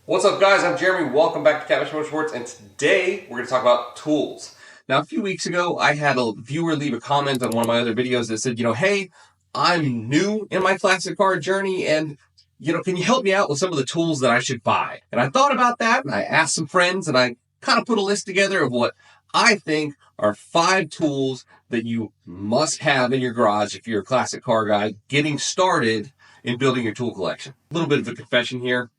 What's up, guys? I'm Jeremy. Welcome back to Cabbage Motorsports, and today we're going to talk about tools. Now, a few weeks ago, I had a viewer leave a comment on one of my other videos that said, hey, I'm new in my classic car journey, and, can you help me out with some of the tools that I should buy? And I thought about that, and I asked some friends, and I kind of put a list together of what I think are 5 tools that you must have in your garage if you're a classic car guy getting started in building your tool collection. A little bit of a confession here.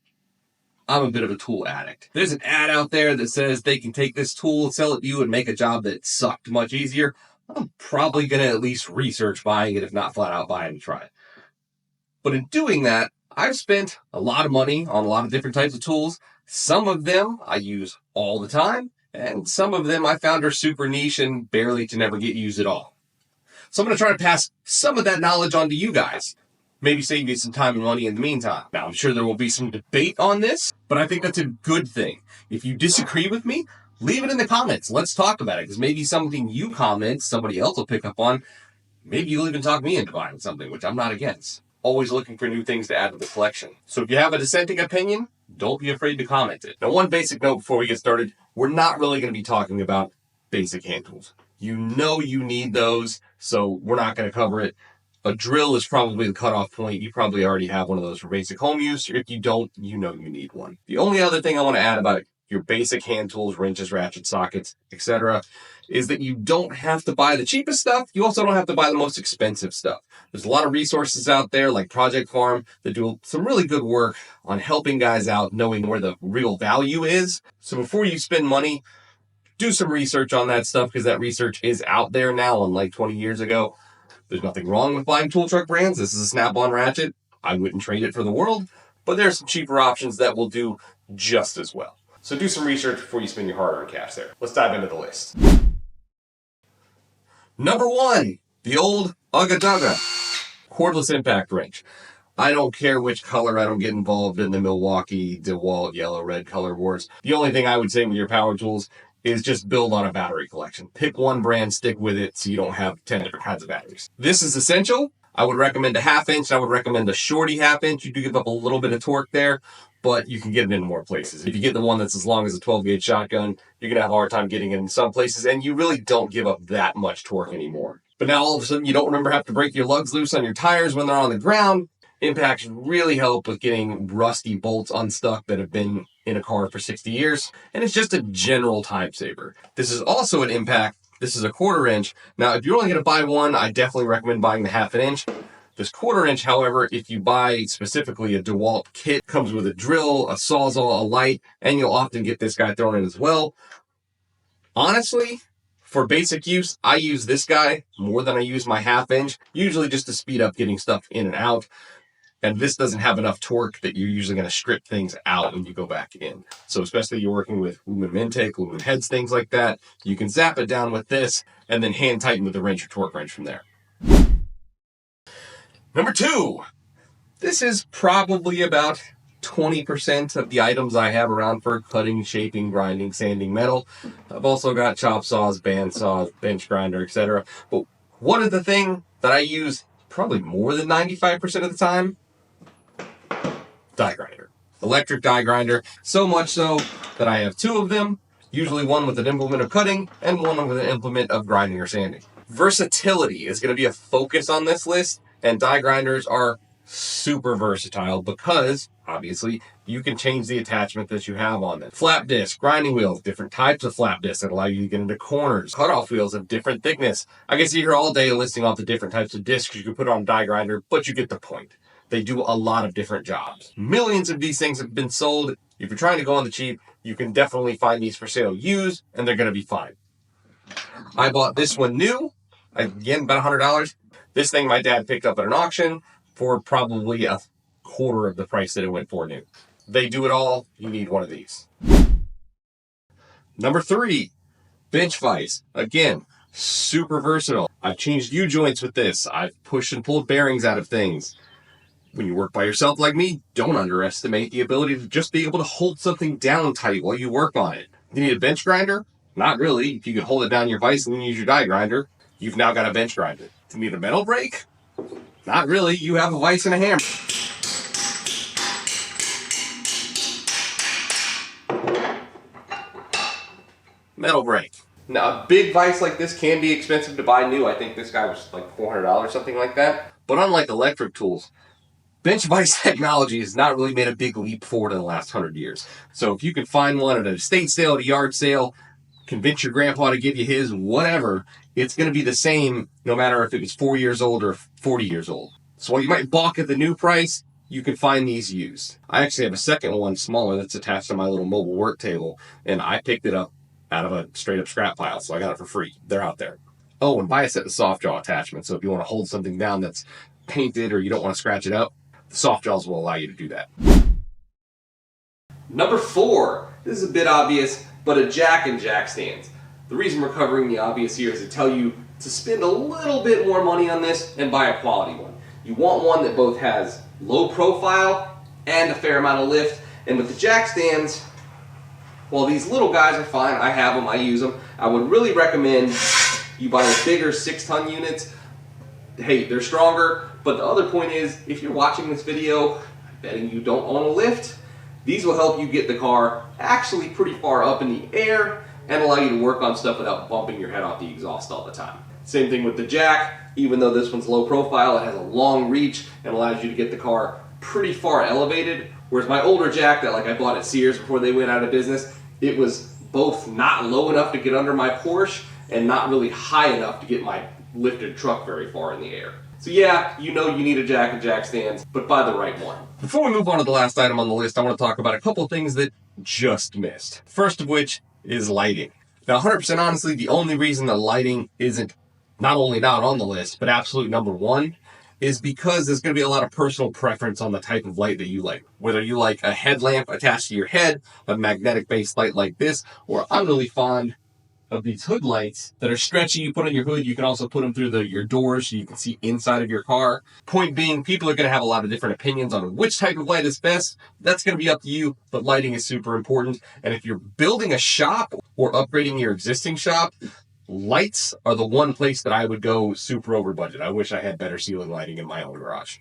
I'm a bit of a tool addict. There's an ad out there that says they can take this tool, sell it to you, and make a job that sucked much easier. I'm probably going to at least research buying it, if not flat out buy it and try it. But in doing that, I've spent a lot of money on a lot of different types of tools. Some of them I use all the time, and some of them I found are super niche and barely to never get used at all. So I'm going to try to pass some of that knowledge on to you guys. Maybe save you some time and money in the meantime. Now, I'm sure there will be some debate on this, but I think that's a good thing. If you disagree with me, leave it in the comments. Let's talk about it, because maybe something you comment, somebody else will pick up on. Maybe you'll even talk me into buying something, which I'm not against. Always looking for new things to add to the collection. So if you have a dissenting opinion, don't be afraid to comment it. Now, one basic note before we get started, we're not really going to be talking about basic hand tools. You know you need those, so we're not going to cover it. A drill is probably the cutoff point. You probably already have one of those for basic home use. Or if you don't, you know you need one. The only other thing I want to add about your basic hand tools, wrenches, ratchet sockets, etc., is that you don't have to buy the cheapest stuff. You also don't have to buy the most expensive stuff. There's a lot of resources out there like Project Farm that do some really good work on helping guys out, knowing where the real value is. So before you spend money, do some research on that stuff, because that research is out there now, unlike 20 years ago. There's nothing wrong with buying tool truck brands. This is a snap-on ratchet. I wouldn't trade it for the world, but there's some cheaper options that will do just as well. So do some research before you spend your hard-earned cash there. Let's dive into the list. Number 1, the old Ugga Dugga cordless impact wrench. I don't care which color. I don't get involved in the Milwaukee, DeWalt, yellow, red color wars. The only thing I would say with your power tools is just build on a battery collection. Pick one brand, stick with it, so you don't have 10 different kinds of batteries. This is essential. I would recommend a 1/2 inch. I would recommend a shorty 1/2 inch. You do give up a little bit of torque there, but you can get it in more places. If you get the one that's as long as a 12-gauge shotgun, you're going to have a hard time getting it in some places, and you really don't give up that much torque anymore. But now all of a sudden you don't remember having to break your lugs loose on your tires when they're on the ground. Impacts really help with getting rusty bolts unstuck that have been in a car for 60 years, and it's just a general time saver. This is also an impact. This is a 1/4 inch. Now, if you're only going to buy one, I definitely recommend buying the 1/2 inch. This 1/4 inch, however, if you buy specifically a DeWalt kit, comes with a drill, a sawzall, a light, and you'll often get this guy thrown in as well. Honestly, for basic use, I use this guy more than I use my 1/2 inch, usually just to speed up getting stuff in and out. And this doesn't have enough torque that you're usually going to strip things out when you go back in. So especially if you're working with aluminum intake, aluminum heads, things like that, you can zap it down with this and then hand tighten with the wrench or torque wrench from there. Number 2, this is probably about 20% of the items I have around for cutting, shaping, grinding, sanding metal. I've also got chop saws, band saws, bench grinder, etc. But one of the things that I use probably more than 95% of the time, die grinder. Electric die grinder, so much so that I have 2 of them, usually one with an implement of cutting and one with an implement of grinding or sanding. Versatility is going to be a focus on this list, and die grinders are super versatile because, obviously, you can change the attachment that you have on them. Flap disc, grinding wheels, different types of flap discs that allow you to get into corners. Cutoff wheels of different thickness. I can sit here all day listing off the different types of discs you can put on a die grinder, but you get the point. They do a lot of different jobs. Millions of these things have been sold. If you're trying to go on the cheap, you can definitely find these for sale used, and they're going to be fine. I bought this one new, again, about $100. This thing my dad picked up at an auction for probably a 1/4 of the price that it went for new. They do it all. You need one of these. Number 3, bench vise. Again, super versatile. I've changed U-joints with this. I've pushed and pulled bearings out of things. When you work by yourself like me, don't underestimate the ability to just be able to hold something down tight while you work on it. You need a bench grinder? Not really. If you can hold it down your vise and then use your die grinder, you've now got a bench grinder. Do you need a metal brake? Not really. You have a vise and a hammer. metal brake. Now, a big vise like this can be expensive to buy new. I think this guy was like $400, something like that. But unlike electric tools, bench vise technology has not really made a big leap forward in the last 100 years. So if you can find one at an estate sale, at a yard sale, convince your grandpa to give you his, whatever, it's going to be the same no matter if it was 4 years old or 40 years old. So while you might balk at the new price, you can find these used. I actually have a second one smaller that's attached to my little mobile work table, and I picked it up out of a straight up scrap pile, so I got it for free. They're out there. Oh, and buy a set of soft jaw attachments. So if you want to hold something down that's painted or you don't want to scratch it up, the soft jaws will allow you to do that. Number 4. This is a bit obvious, but a jack and jack stands. The reason we're covering the obvious here is to tell you to spend a little bit more money on this and buy a quality one. You want one that both has low profile and a fair amount of lift. And with the jack stands, well, these little guys are fine. I have them, I use them. I would really recommend you buy the bigger 6-ton units. Hey, they're stronger, but the other point is, if you're watching this video, I'm betting you don't own a lift, these will help you get the car actually pretty far up in the air and allow you to work on stuff without bumping your head off the exhaust all the time. Same thing with the jack. Even though this one's low profile, it has a long reach and allows you to get the car pretty far elevated. Whereas my older jack that I bought at Sears before they went out of business, it was both not low enough to get under my Porsche and not really high enough to get my lifted truck very far in the air. So yeah, you know you need a jack and jack stands, but buy the right one. Before we move on to the last item on the list, I want to talk about a couple things that just missed. First of which is lighting. Now, 100% honestly, the only reason that lighting isn't not only not on the list, but absolute number 1 is because there's going to be a lot of personal preference on the type of light that you like. Whether you like a headlamp attached to your head, a magnetic-based light like this, or I'm really fond of these hood lights that are stretchy. You put on your hood, you can also put them through your doors so you can see inside of your car. Point being, people are going to have a lot of different opinions on which type of light is best. That's going to be up to you, but lighting is super important. And if you're building a shop or upgrading your existing shop, lights are the one place that I would go super over budget. I wish I had better ceiling lighting in my own garage.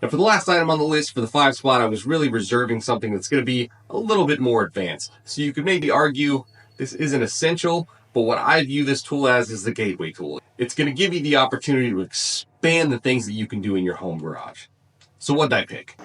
Now for the last item on the list, for the 5 spot, I was really reserving something that's going to be a little bit more advanced. So you could maybe argue this isn't essential, but what I view this tool as is the gateway tool. It's going to give you the opportunity to expand the things that you can do in your home garage. So what'd I pick?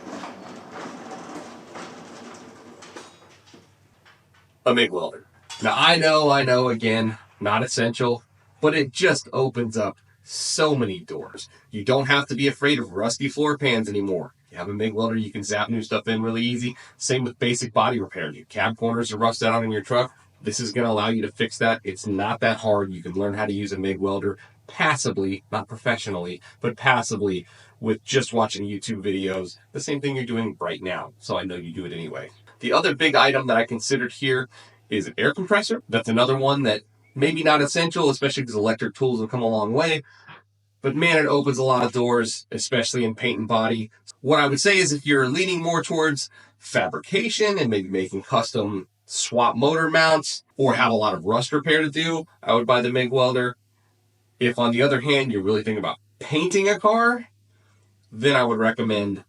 A MIG welder. Now I know, again, not essential, but it just opens up so many doors. You don't have to be afraid of rusty floor pans anymore. You have a MIG welder, you can zap new stuff in really easy. Same with basic body repair. Your cab corners are rusted out in your truck. This is going to allow you to fix that. It's not that hard. You can learn how to use a MIG welder passively, not professionally, but passively with just watching YouTube videos. The same thing you're doing right now, so I know you do it anyway. The other big item that I considered here is an air compressor. That's another one that maybe not essential, especially because electric tools have come a long way. But man, it opens a lot of doors, especially in paint and body. What I would say is if you're leaning more towards fabrication and maybe making custom swap motor mounts or have a lot of rust repair to do, I would buy the MIG welder. If on the other hand, you're really thinking about painting a car, then I would recommend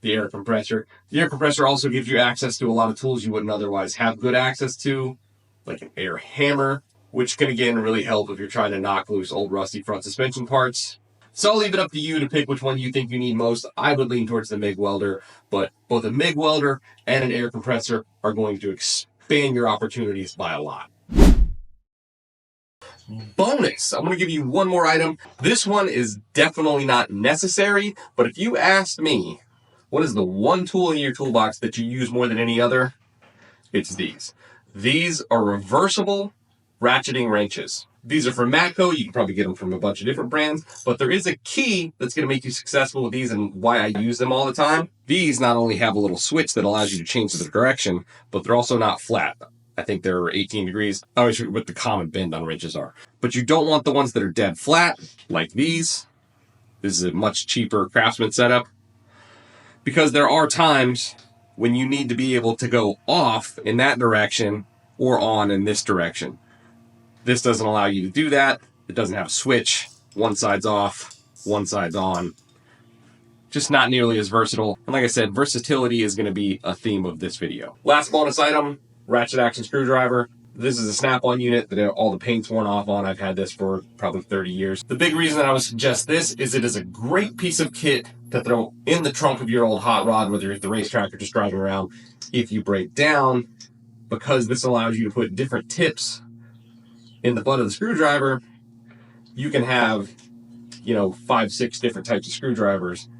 the air compressor. The air compressor also gives you access to a lot of tools you wouldn't otherwise have good access to, like an air hammer, which can again really help if you're trying to knock loose old rusty front suspension parts. So I'll leave it up to you to pick which one you think you need most. I would lean towards the MIG welder, but both a MIG welder and an air compressor are going to expand your opportunities by a lot. Bonus! I'm going to give you one more item. This one is definitely not necessary, but if you asked me, what is the one tool in your toolbox that you use more than any other? It's these. These are reversible ratcheting wrenches. These are from Matco. You can probably get them from a bunch of different brands, but there is a key that's going to make you successful with these and why I use them all the time. These not only have a little switch that allows you to change the direction, but they're also not flat. I think they're 18 degrees. I always forget what the common bend on wrenches are. But you don't want the ones that are dead flat, like these. This is a much cheaper Craftsman setup. Because there are times when you need to be able to go off in that direction or on in this direction. This doesn't allow you to do that. It doesn't have a switch. One side's off, one side's on. Just not nearly as versatile. And like I said, versatility is going to be a theme of this video. Last bonus item, ratchet action screwdriver. This is a snap-on unit that all the paint's worn off on. I've had this for probably 30 years. The big reason that I would suggest this is it is a great piece of kit to throw in the trunk of your old hot rod, whether you're at the racetrack or just driving around. If you break down, because this allows you to put different tips in the butt of the screwdriver, you can have, 5, 6 different types of screwdrivers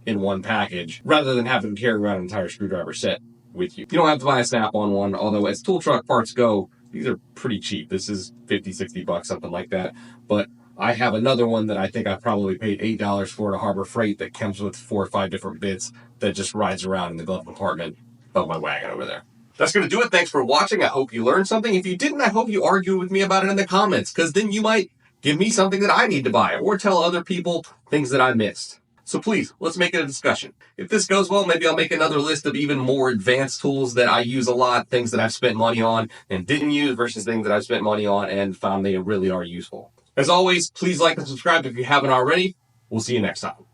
in one package, rather than having to carry around an entire screwdriver set with you. You don't have to buy a snap-on one, although as tool truck parts go, these are pretty cheap. This is 50, 60 bucks, something like that. But I have another one that I think I probably paid $8 for at Harbor Freight that comes with 4 or 5 different bits that just rides around in the glove compartment of my wagon over there. That's going to do it. Thanks for watching. I hope you learned something. If you didn't, I hope you argue with me about it in the comments, because then you might give me something that I need to buy or tell other people things that I missed. So please, let's make it a discussion. If this goes well, maybe I'll make another list of even more advanced tools that I use a lot, things that I've spent money on and didn't use versus things that I've spent money on and found they really are useful. As always, please like and subscribe if you haven't already. We'll see you next time.